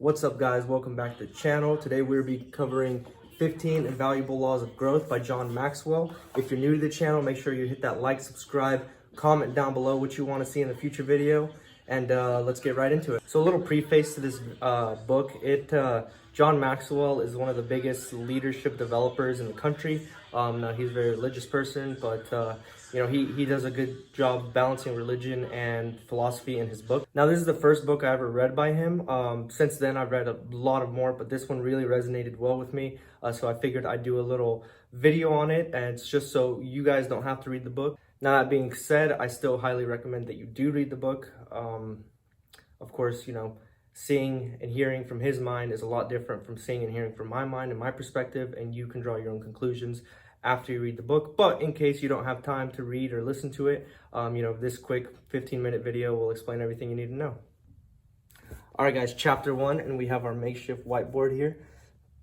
What's up, guys? Welcome back to the channel. Today we'll be covering 15 Invaluable Laws of Growth by John Maxwell. If you're new to the channel, make sure you hit that like, subscribe, comment down below what you want to see in a future video, and let's get right into it. So a little preface to this book. John Maxwell is one of the biggest leadership developers in the country. Now he's a very religious person, but he does a good job balancing religion and philosophy in his book. Now this is the first book I ever read by him. Since then I've read a lot of more, but this one really resonated well with me. So I figured I'd do a little video on it, and it's just so you guys don't have to read the book. Now that being said, I still highly recommend that you do read the book. Of course, seeing and hearing from his mind is a lot different from seeing and hearing from my mind and my perspective, and you can draw your own conclusions after you read the book. But in case you don't have time to read or listen to it, this quick 15-minute video will explain everything you need to know. All right, guys, chapter 1, and we have our makeshift whiteboard here.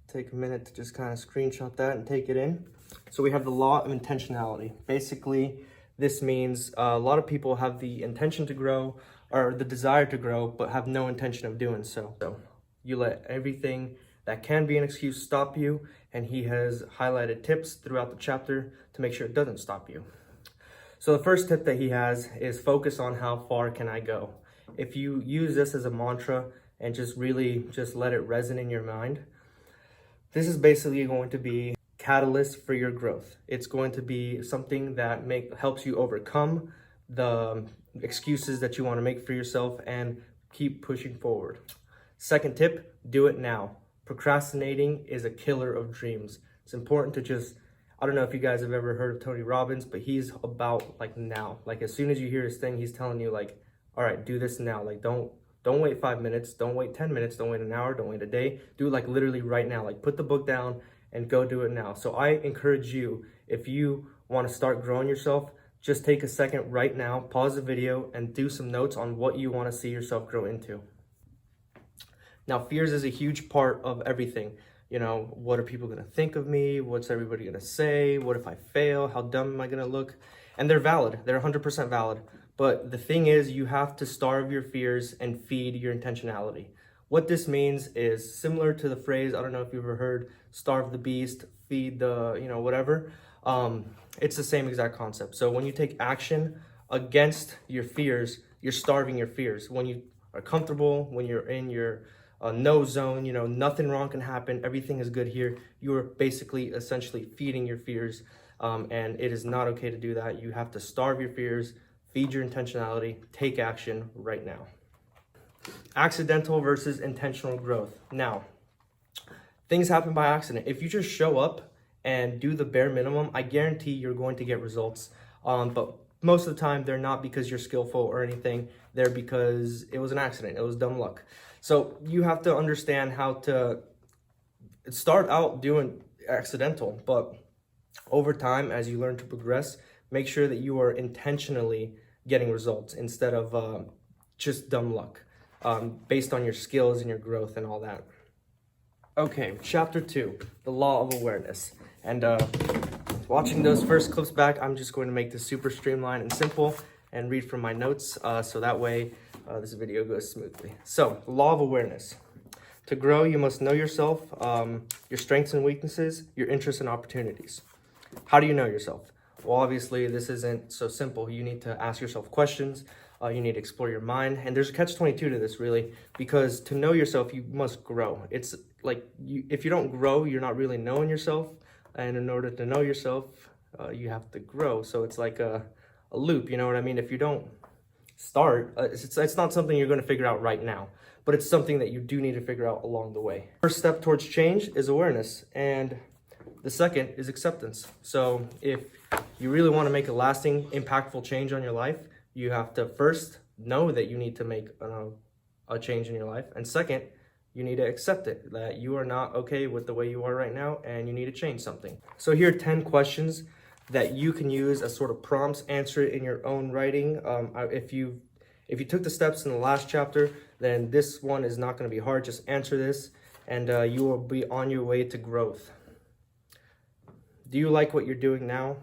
Take a minute to just kind of screenshot that and take it in. So we have the law of intentionality. Basically, this means a lot of people have the intention to grow or the desire to grow, but have no intention of doing so. So you let everything that can be an excuse stop you, and he has highlighted tips throughout the chapter to make sure it doesn't stop you. So the first tip that he has is focus on how far can I go. If you use this as a mantra and just really let it resonate in your mind, this is basically going to be catalyst for your growth. It's going to be something that helps you overcome the excuses that you want to make for yourself and keep pushing forward. Second tip, do it now. Procrastinating is a killer of dreams. It's important to I don't know if you guys have ever heard of Tony Robbins, but he's about now. Like as soon as you hear his thing, he's telling you all right, do this now. Don't wait 5 minutes, don't wait 10 minutes, don't wait an hour, don't wait a day. Do it literally right now. Put the book down and go do it now. So I encourage you, if you want to start growing yourself, just take a second right now, pause the video, and do some notes on what you want to see yourself grow into. Now, fears is a huge part of everything. What are people going to think of me? What's everybody going to say? What if I fail? How dumb am I going to look? And they're valid. They're 100% valid. But the thing is, you have to starve your fears and feed your intentionality. What this means is similar to the phrase, I don't know if you've ever heard, starve the beast, feed the, whatever. It's the same exact concept. So when you take action against your fears, you're starving your fears. When you are comfortable, when you're in your no zone, nothing wrong can happen, everything is good here, you're basically essentially feeding your fears, and it is not okay to do that. You have to starve your fears, feed your intentionality, take action right now. Accidental versus intentional growth. Now, things happen by accident. If you just show up and do the bare minimum, I guarantee you're going to get results. But most of the time, they're not because you're skillful or anything. They're because it was an accident. It was dumb luck. So you have to understand how to start out doing accidental, but over time, as you learn to progress, make sure that you are intentionally getting results instead of just dumb luck, based on your skills and your growth and all that. Okay, chapter 2, the law of awareness. And watching those first clips back, I'm just going to make this super streamlined and simple and read from my notes, so that way this video goes smoothly. So, the law of awareness. To grow, you must know yourself, your strengths and weaknesses, your interests and opportunities. How do you know yourself? Well, obviously, this isn't so simple. You need to ask yourself questions. You need to explore your mind. And there's a catch-22 to this, really, because to know yourself, you must grow. It's if you don't grow, you're not really knowing yourself. And in order to know yourself, you have to grow. So it's like a loop, you know what I mean? If you don't start, it's not something you're going to figure out right now, but it's something that you do need to figure out along the way. First step towards change is awareness, and the second is acceptance. So if you really want to make a lasting, impactful change on your life, you have to first know that you need to make a change in your life, and second, you need to accept it, that you are not okay with the way you are right now and you need to change something. So here are 10 questions that you can use as sort of prompts. Answer it in your own writing. If you took the steps in the last chapter, then this one is not going to be hard. Just answer this and you will be on your way to growth. Do you like what you're doing now?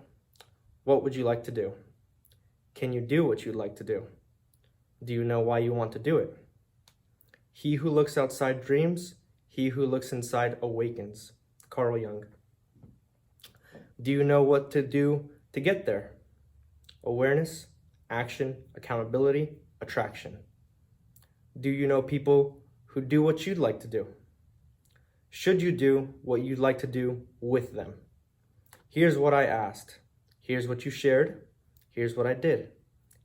What would you like to do? Can you do what you'd like to do? Do you know why you want to do it? He who looks outside dreams. He who looks inside awakens. Carl Jung. Do you know what to do to get there? Awareness, action, accountability, attraction. Do you know people who do what you'd like to do? Should you do what you'd like to do with them? Here's what I asked. Here's what you shared. Here's what I did.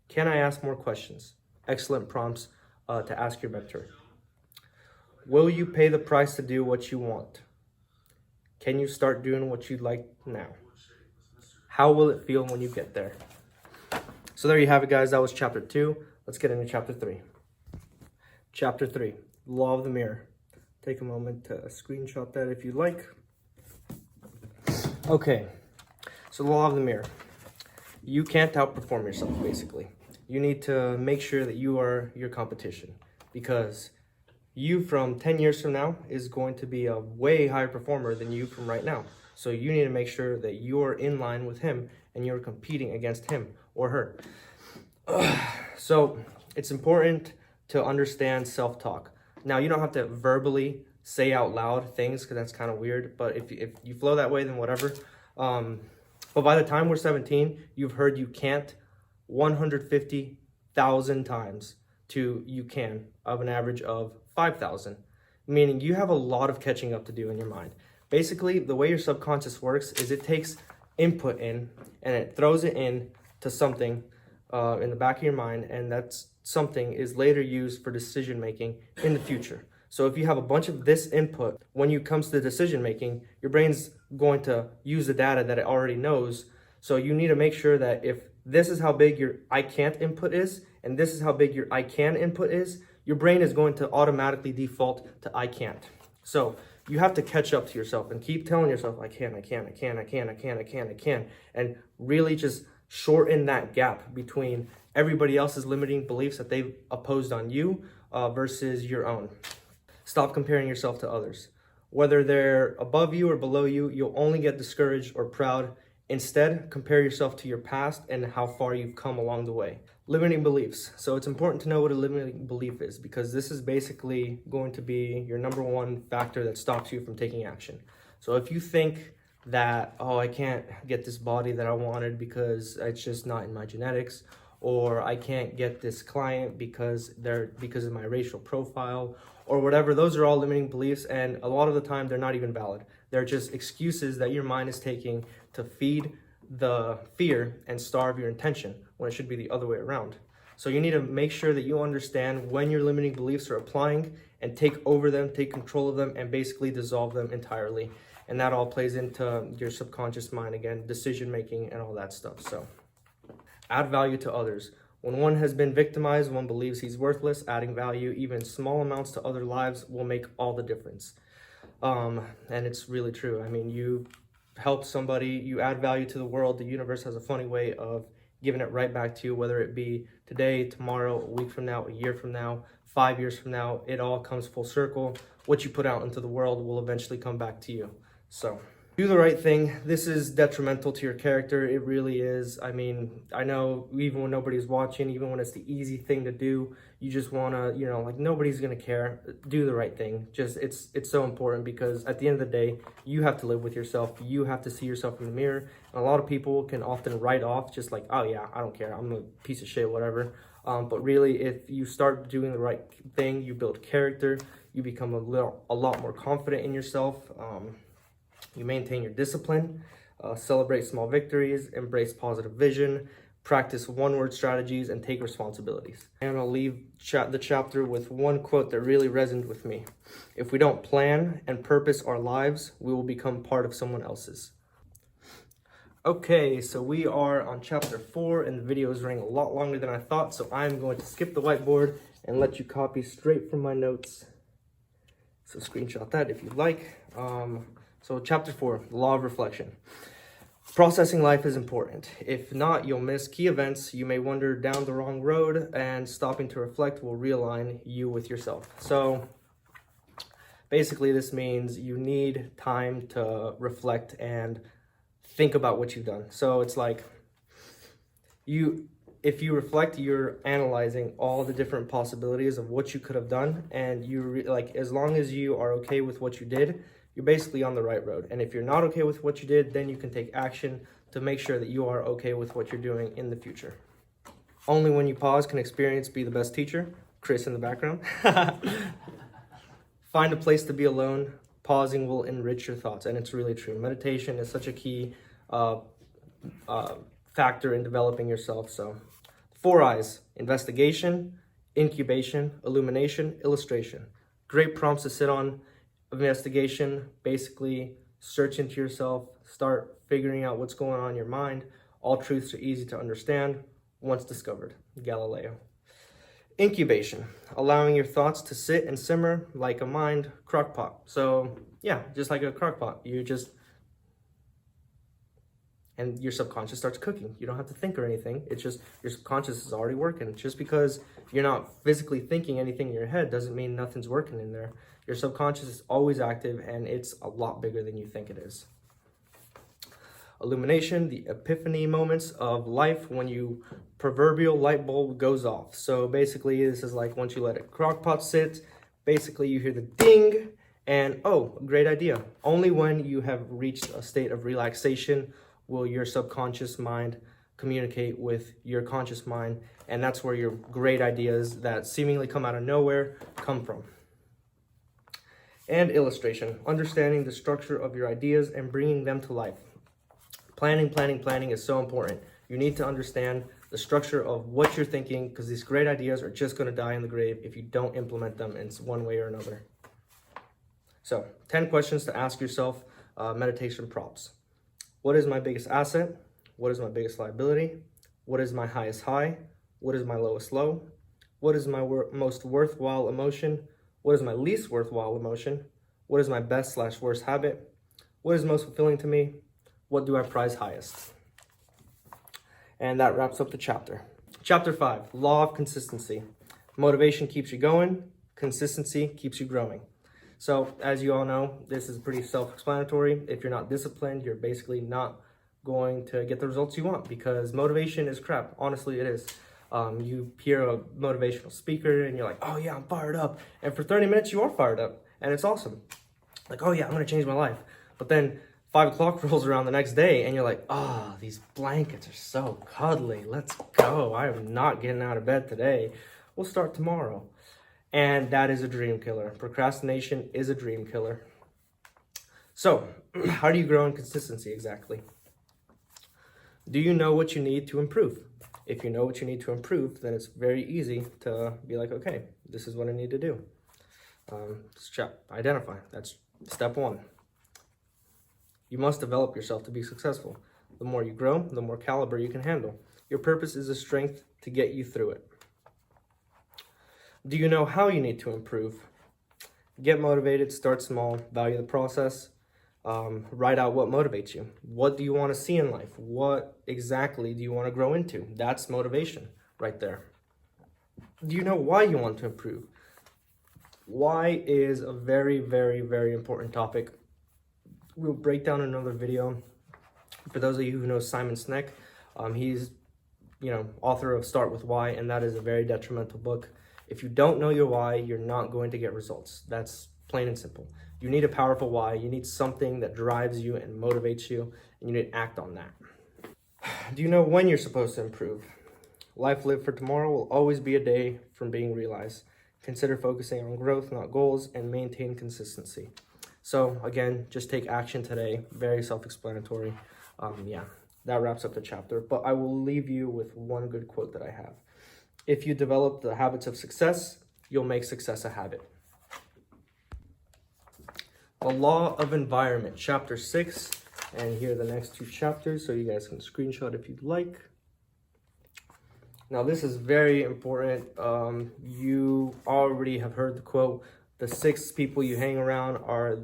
Can I ask more questions? Excellent prompts to ask your mentor. Will you pay the price to do what you want? Can you start doing what you'd like now? How will it feel when you get there? So there you have it, guys. That was chapter 2. Let's get into chapter 3. Chapter 3, Law of the Mirror. Take a moment to screenshot that if you like. Okay, so the Law of the Mirror. You can't outperform yourself, basically. You need to make sure that you are your competition, because you from 10 years from now is going to be a way higher performer than you from right now. So you need to make sure that you're in line with him and you're competing against him or her. So it's important to understand self-talk. Now, you don't have to verbally say out loud things, because that's kind of weird, but if you flow that way, then whatever. But by the time we're 17, you've heard you can't 150,000 times to you can, of an average of 5,000, meaning you have a lot of catching up to do in your mind. Basically, the way your subconscious works is it takes input in and it throws it in to something in the back of your mind, and that's something is later used for decision making in the future. So if you have a bunch of this input, when you comes to decision making, your brain's going to use the data that it already knows. So you need to make sure that if this is how big your I can't input is, and this is how big your I can input is, your brain is going to automatically default to I can't. So you have to catch up to yourself and keep telling yourself, I can, and really just shorten that gap between everybody else's limiting beliefs that they've opposed on you versus your own. Stop comparing yourself to others. Whether they're above you or below you, you'll only get discouraged or proud. Instead, compare yourself to your past and how far you've come along the way. Limiting beliefs. So it's important to know what a limiting belief is, because this is basically going to be your number one factor that stops you from taking action. So if you think that, oh, I can't get this body that I wanted because it's just not in my genetics, or I can't get this client because of my racial profile, or whatever, those are all limiting beliefs, and a lot of the time they're not even valid. They're just excuses that your mind is taking to feed the fear and starve your intention, when it should be the other way around. So you need to make sure that you understand when your limiting beliefs are applying and take over them, take control of them, and basically dissolve them entirely. And that all plays into your subconscious mind, again, decision making and all that stuff. So add value to others. When one has been victimized, one believes he's worthless. Adding value, even small amounts, to other lives will make all the difference. And it's really true. I mean, you help somebody, you add value to the world, the universe has a funny way of giving it right back to you, whether it be today, tomorrow, a week from now, a year from now, 5 years from now. It all comes full circle. What you put out into the world will eventually come back to you. So do the right thing. This is detrimental to your character. It really is. I mean, I know even when nobody's watching, even when it's the easy thing to do, you just want to, like, nobody's going to care. Do the right thing. Just, it's so important, because at the end of the day, you have to live with yourself. You have to see yourself in the mirror. And a lot of people can often write off just like, oh yeah, I don't care. I'm a piece of shit, whatever. But really, if you start doing the right thing, you build character, you become a lot more confident in yourself. You maintain your discipline, celebrate small victories, embrace positive vision, practice one-word strategies, and take responsibilities. And I'll leave the chapter with one quote that really resonated with me. If we don't plan and purpose our lives, we will become part of someone else's. Okay, so we are on chapter 4, and the video is running a lot longer than I thought, so I'm going to skip the whiteboard and let you copy straight from my notes. So screenshot that if you'd like. So chapter 4, law of reflection. Processing life is important. If not, you'll miss key events. You may wander down the wrong road, and stopping to reflect will realign you with yourself. So basically this means you need time to reflect and think about what you've done. So it's like if you reflect, you're analyzing all the different possibilities of what you could have done, and like, as long as you are okay with what you did, you're basically on the right road. And if you're not okay with what you did, then you can take action to make sure that you are okay with what you're doing in the future. Only when you pause can experience be the best teacher. Chris in the background. Find a place to be alone. Pausing will enrich your thoughts, and it's really true. Meditation is such a key factor in developing yourself. So 4 eyes: investigation, incubation, illumination, illustration. Great prompts to sit on. Investigation, basically search into yourself, start figuring out what's going on in your mind. All truths are easy to understand once discovered. Galileo. Incubation, allowing your thoughts to sit and simmer like a mind crock pot. So yeah, just like a crock pot, and your subconscious starts cooking. You don't have to think or anything. It's just your subconscious is already working. Just because you're not physically thinking anything in your head doesn't mean nothing's working in there. Your subconscious is always active, and it's a lot bigger than you think it is. Illumination, the epiphany moments of life when you proverbial light bulb goes off. So basically, this is like once you let a crock pot sit, basically you hear the ding, and oh, great idea. Only when you have reached a state of relaxation will your subconscious mind communicate with your conscious mind, and that's where your great ideas that seemingly come out of nowhere come from. And illustration, understanding the structure of your ideas and bringing them to life. Planning is so important. You need to understand the structure of what you're thinking, because these great ideas are just going to die in the grave if you don't implement them in one way or another. So 10 questions to ask yourself, meditation prompts. What is my biggest asset? What is my biggest liability? What is my highest high? What is my lowest low? What is my most worthwhile emotion? What is my least worthwhile emotion? What is my best/worst habit? What is most fulfilling to me? What do I prize highest? And that wraps up the chapter. Chapter 5, Law of Consistency. Motivation keeps you going. Consistency keeps you growing. So as you all know, this is pretty self-explanatory. If you're not disciplined, you're basically not going to get the results you want, because motivation is crap. Honestly, it is. You hear a motivational speaker and you're like, oh yeah, I'm fired up. And for 30 minutes, you are fired up and it's awesome. Like, oh yeah, I'm gonna change my life. But then 5 o'clock rolls around the next day and you're like, oh, these blankets are so cuddly. Let's go. I am not getting out of bed today. We'll start tomorrow. And that is a dream killer. Procrastination is a dream killer. So how do you grow in consistency exactly? Do you know what you need to improve? If you know what you need to improve, then it's very easy to be like, okay, this is what I need to do. Identify. That's step 1. You must develop yourself to be successful. The more you grow, the more caliber you can handle. Your purpose is a strength to get you through it. Do you know how you need to improve? Get motivated, start small, value the process. Write out what motivates you. What do you want to see in life? What exactly do you want to grow into? That's motivation right there. Do you know why you want to improve? Why is a very, very, very important topic. We'll break down another video. For those of you who know Simon Sinek, he's author of Start With Why, and that is a very detrimental book. If you don't know your why, you're not going to get results. That's plain and simple. You need a powerful why. You need something that drives you and motivates you, and you need to act on that. Do you know when you're supposed to improve? Life lived for tomorrow will always be a day from being realized. Consider focusing on growth, not goals, and maintain consistency. So again, just take action today. Very self-explanatory. That wraps up the chapter, but I will leave you with one good quote that I have. If you develop the habits of success, you'll make success a habit. The Law of Environment, chapter 6, and here are the next 2 chapters, so you guys can screenshot if you'd like. Now, this is very important. You already have heard the quote, the 6 people you hang around are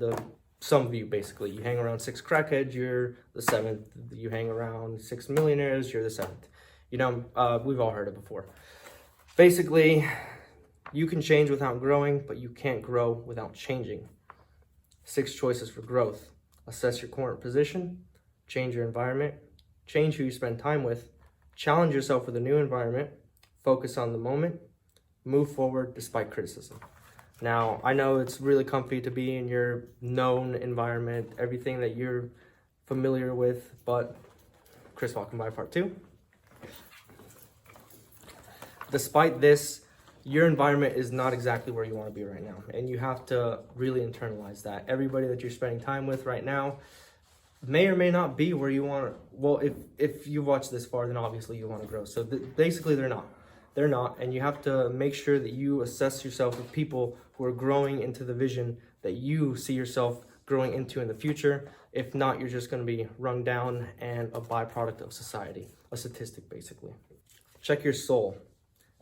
some of you, basically. You hang around 6 crackheads, you're the 7th. You hang around 6 millionaires, you're the 7th. We've all heard it before. Basically, you can change without growing, but you can't grow without changing. 6 choices for growth. Assess your current position, change your environment, change who you spend time with, Challenge yourself with a new environment. Focus on the moment. Move forward despite criticism. Now, I know it's really comfy to be in your known environment, everything that you're familiar with, but Chris Walking by Part 2. Despite this, your environment is not exactly where you want to be right now, and you have to really internalize that. Everybody that you're spending time with right now may or may not be where you want to. Well, if you watch this far, then obviously you want to grow. So basically, they're not, and you have to make sure that you assess yourself with people who are growing into the vision that you see yourself growing into in the future. If not, you're just going to be rung down and a byproduct of society, a statistic basically. Check your soul.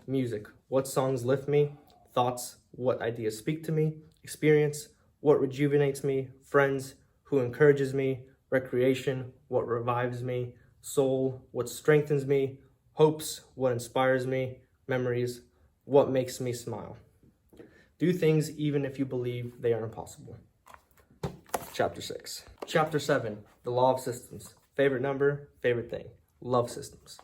Music. What songs lift me? Thoughts. What ideas speak to me? Experience. What rejuvenates me? Friends. Who encourages me? Recreation. What revives me? Soul. What strengthens me? Hopes. What inspires me? Memories. What makes me smile? Do things even if you believe they are impossible. Chapter 6. Chapter 7. The Law of Systems. Favorite number, favorite thing. Love systems.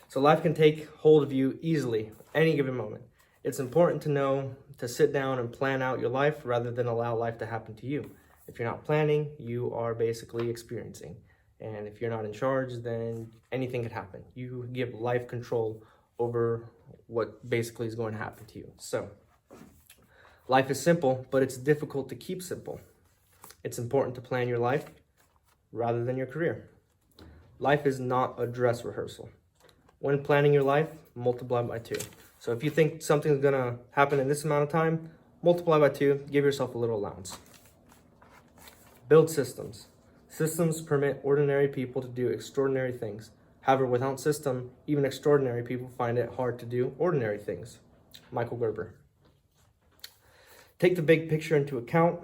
So life can take hold of you easily, any given moment. It's important to know to sit down and plan out your life rather than allow life to happen to you. If you're not planning, you are basically experiencing. And if you're not in charge, then anything could happen. You give life control over what basically is going to happen to you. So life is simple, but it's difficult to keep simple. It's important to plan your life rather than your career. Life is not a dress rehearsal. When planning your life, multiply by 2. So if you think something's gonna happen in this amount of time, multiply by 2, give yourself a little allowance. Build systems. Systems permit ordinary people to do extraordinary things. However, without system, even extraordinary people find it hard to do ordinary things. Michael Gerber. Take the big picture into account.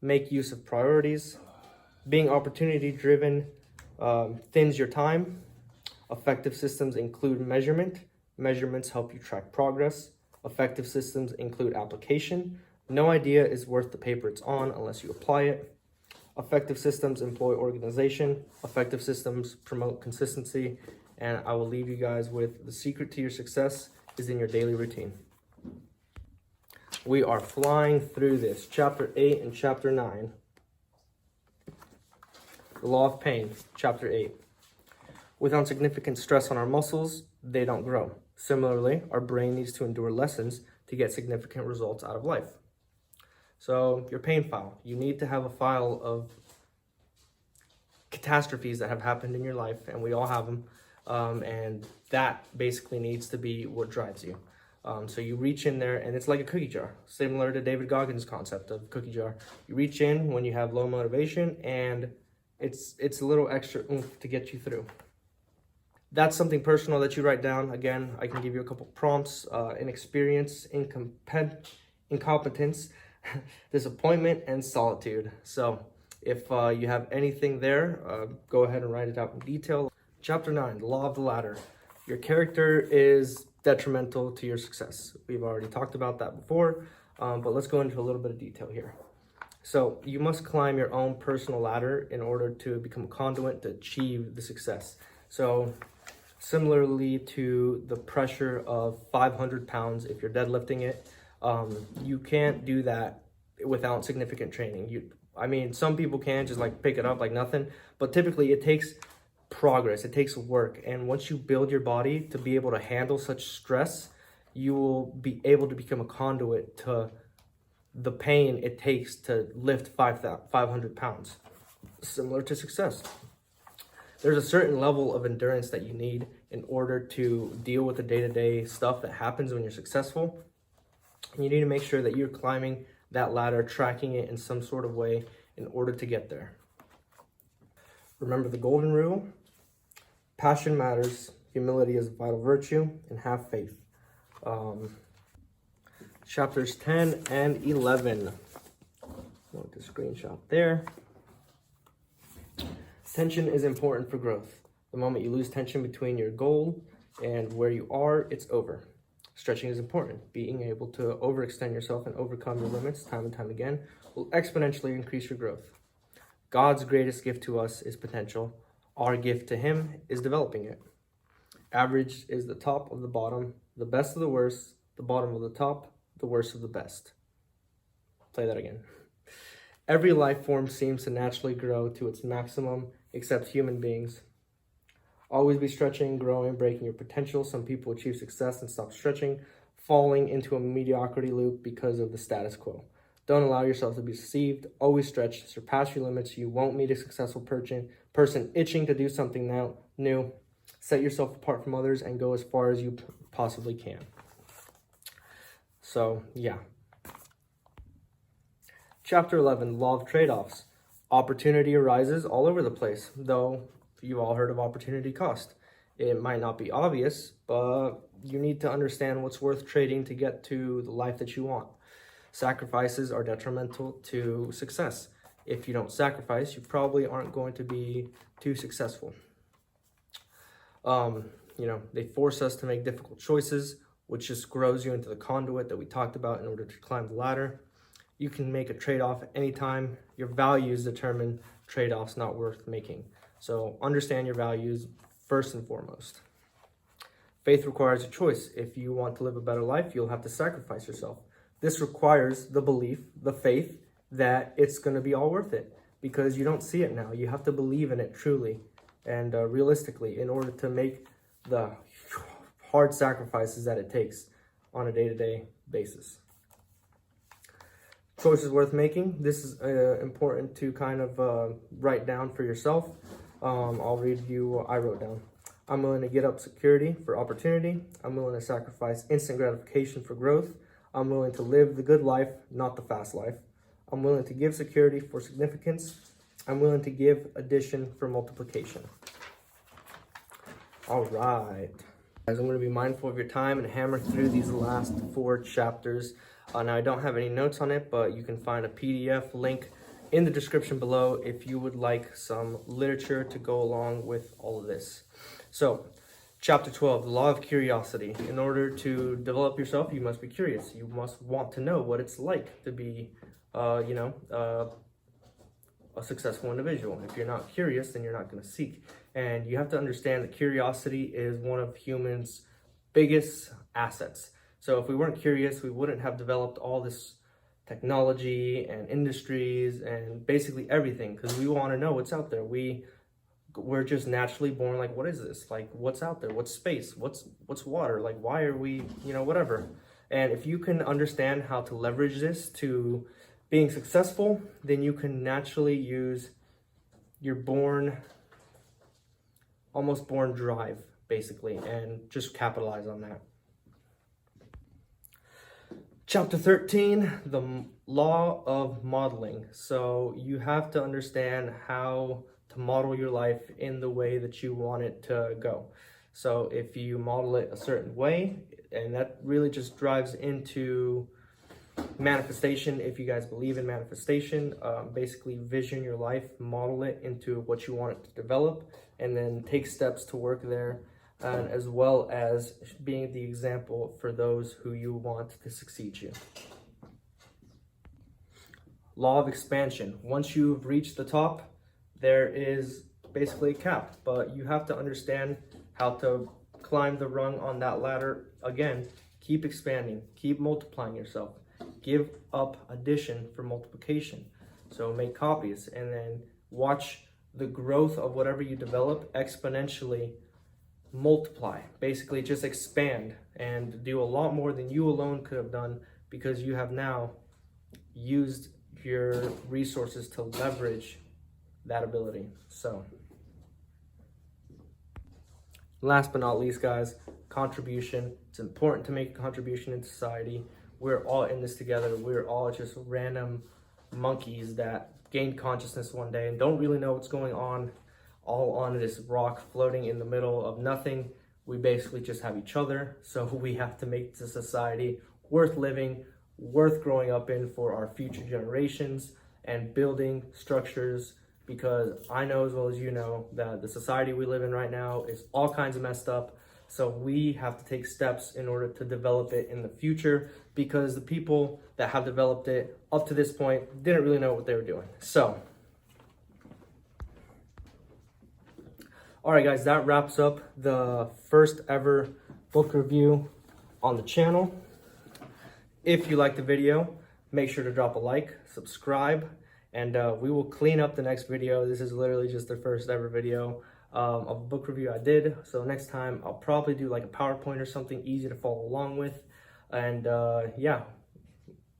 Make use of priorities. Being opportunity driven thins your time. Effective systems include measurement. Measurements help you track progress. Effective systems include application. No idea is worth the paper it's on unless you apply it. Effective systems employ organization. Effective systems promote consistency. And I will leave you guys with the secret to your success is in your daily routine. We are flying through this. Chapter 8 and Chapter 9. The Law of Pain, Chapter 8. Without significant stress on our muscles, they don't grow. Similarly, our brain needs to endure lessons to get significant results out of life. So your pain file, you need to have a file of catastrophes that have happened in your life, and we all have them, and that basically needs to be what drives you. So you reach in there, and it's like a cookie jar, similar to David Goggins' concept of cookie jar. You reach in when you have low motivation, and it's a little extra oomph to get you through. That's something personal that you write down. Again, I can give you a couple prompts. Inexperience, incompetence, disappointment, and solitude. So if you have anything there, go ahead and write it out in detail. Chapter 9, the Law of the Ladder. Your character is detrimental to your success. We've already talked about that before, but let's go into a little bit of detail here. So you must climb your own personal ladder in order to become a conduit to achieve the success. So similarly to the pressure of 500 pounds, if you're deadlifting it, you can't do that without significant training. Some people can just like pick it up like nothing, but typically it takes progress, it takes work. And once you build your body to be able to handle such stress, you will be able to become a conduit to the pain it takes to lift 500 pounds. Similar to success. There's a certain level of endurance that you need in order to deal with the day-to-day stuff that happens when you're successful. And you need to make sure that you're climbing that ladder, tracking it in some sort of way in order to get there. Remember the golden rule: passion matters, humility is a vital virtue, and have faith. Chapters 10 and 11. Going to screenshot there. Tension is important for growth. The moment you lose tension between your goal and where you are, it's over. Stretching is important. Being able to overextend yourself and overcome your limits time and time again will exponentially increase your growth. God's greatest gift to us is potential. Our gift to Him is developing it. Average is the top of the bottom, the best of the worst, the bottom of the top, the worst of the best. Play that again. Every life form seems to naturally grow to its maximum, except human beings. Always be stretching, growing, breaking your potential. Some people achieve success and stop stretching, falling into a mediocrity loop because of the status quo. Don't allow yourself to be deceived. Always stretch, surpass your limits. You won't meet a successful person itching to do something new. Set yourself apart from others and go as far as you possibly can. So, yeah. Chapter 11, Law of Trade-offs. Opportunity arises all over the place, though you've all heard of opportunity cost. It might not be obvious, but you need to understand what's worth trading to get to the life that you want. Sacrifices are detrimental to success. If you don't sacrifice, you probably aren't going to be too successful. They force us to make difficult choices, which just grows you into the conduit that we talked about in order to climb the ladder. You can make a trade-off anytime. Your values determine trade-offs not worth making. So understand your values first and foremost. Faith requires a choice. If you want to live a better life, you'll have to sacrifice yourself. This requires the belief, the faith, that it's going to be all worth it, because you don't see it now. You have to believe in it truly and realistically in order to make the hard sacrifices that it takes on a day-to-day basis. Choices worth making. This is important to kind of write down for yourself. I'll read you what I wrote down. I'm willing to get up security for opportunity. I'm willing to sacrifice instant gratification for growth. I'm willing to live the good life, not the fast life. I'm willing to give security for significance. I'm willing to give addition for multiplication. All right. Guys, I'm going to be mindful of your time and hammer through these last 4 chapters. Now, I don't have any notes on it, but you can find a PDF link in the description below if you would like some literature to go along with all of this. So, Chapter 12, the Law of Curiosity. In order to develop yourself, you must be curious. You must want to know what it's like to be, a successful individual. If you're not curious, then you're not going to seek. And you have to understand that curiosity is one of humans' biggest assets. So if we weren't curious, we wouldn't have developed all this technology and industries and basically everything, because we want to know what's out there. We're just naturally born like, what is this? Like, what's out there? What's space? What's water? Like, why are we, whatever. And if you can understand how to leverage this to being successful, then you can naturally use your almost born drive, basically, and just capitalize on that. Chapter 13, the Law of Modeling. So you have to understand how to model your life in the way that you want it to go. So if you model it a certain way, and that really just drives into manifestation. If you guys believe in manifestation, basically vision your life, model it into what you want it to develop, and then take steps to work there, and as well as being the example for those who you want to succeed you. Law of expansion. Once you've reached the top, there is basically a cap, but you have to understand how to climb the rung on that ladder. Again, keep expanding, keep multiplying yourself. Give up addition for multiplication. So make copies and then watch the growth of whatever you develop exponentially multiply. Basically just expand and do a lot more than you alone could have done, because you have now used your resources to leverage that ability. So last but not least, guys, contribution. It's important to make a contribution in society. We're all in this together. We're all just random monkeys that gain consciousness one day and don't really know what's going on, all on this rock floating in the middle of nothing. We basically just have each other. So we have to make the society worth living, worth growing up in for our future generations, and building structures, because I know as well as you know that the society we live in right now is all kinds of messed up. So we have to take steps in order to develop it in the future, because the people that have developed it up to this point didn't really know what they were doing. So, All right, guys, that wraps up the first ever book review on the channel. If you like the video, make sure to drop a like, subscribe, and we will clean up the next video. This is literally just the first ever video of a book review I did. So next time I'll probably do like a PowerPoint or something easy to follow along with. And yeah,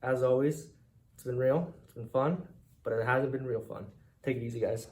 as always, it's been real, it's been fun, but it hasn't been real fun. Take it easy, guys.